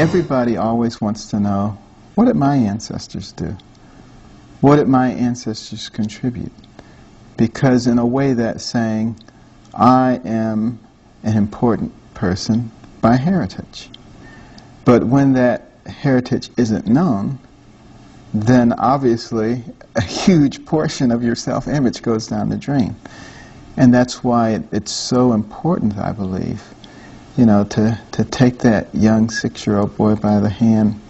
Everybody always wants to know, what did my ancestors do? What did my ancestors contribute? Because in a way that's saying, I am an important person by heritage. But when that heritage isn't known, then obviously a huge portion of your self-image goes down the drain. And that's why it's so important, I believe, you know, to take that young 6-year-old boy by the hand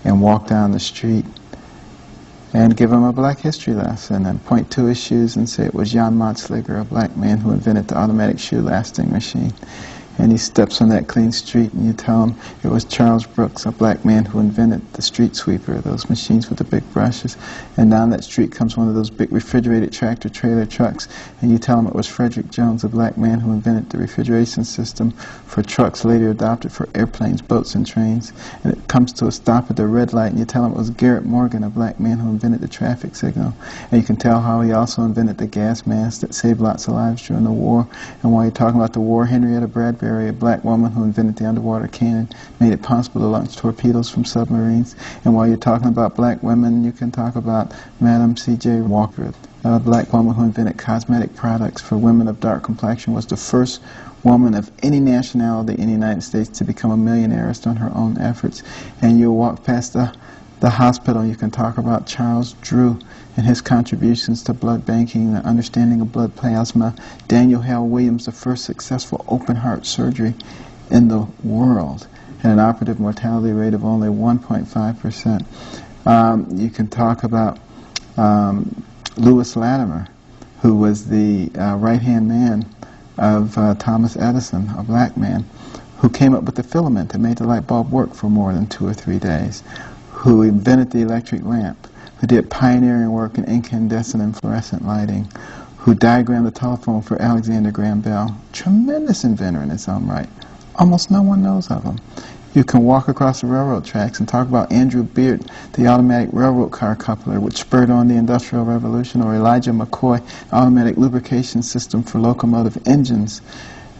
and walk down the street and give him a black history lesson and point to his shoes and say it was Jan Matzliger, a black man who invented the automatic shoe lasting machine. And he steps on that clean street and you tell him it was Charles Brooks, a black man who invented the street sweeper, those machines with the big brushes. And down that street comes one of those big refrigerated tractor trailer trucks and you tell him it was Frederick Jones, a black man who invented the refrigeration system for trucks later adopted for airplanes, boats and trains. And it comes to a stop at the red light and you tell him it was Garrett Morgan, a black man who invented the traffic signal. And you can tell how he also invented the gas mask that saved lots of lives during the war. And while you're talking about the war, Henrietta Bradbury, a black woman who invented the underwater cannon, made it possible to launch torpedoes from submarines. And while you're talking about black women, you can talk about Madam C.J. Walker, a black woman who invented cosmetic products for women of dark complexion, was the first woman of any nationality in the United States to become a millionaire on her own efforts. And you'll walk past the hospital and you can talk about Charles Drew and his contributions to blood banking, the understanding of blood plasma. Daniel Hale Williams, the first successful open heart surgery in the world, and an operative mortality rate of only 1.5%. You can talk about Lewis Latimer, who was the right-hand man of Thomas Edison, a black man, who came up with the filament that made the light bulb work for more than 2 or 3 days, who invented the electric lamp, who did pioneering work in incandescent and fluorescent lighting, who diagrammed the telephone for Alexander Graham Bell. Tremendous inventor in his own right. Almost no one knows of him. You can walk across the railroad tracks and talk about Andrew Beard, the automatic railroad car coupler, which spurred on the Industrial Revolution, or Elijah McCoy, automatic lubrication system for locomotive engines.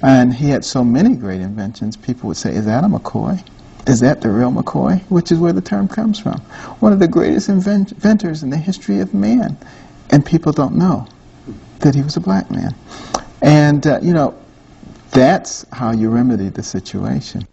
And he had so many great inventions, people would say, is that a McCoy? Is that the real McCoy? Which is where the term comes from. One of the greatest inventors in the history of man. And people don't know that he was a black man. And, you know, that's how you remedy the situation.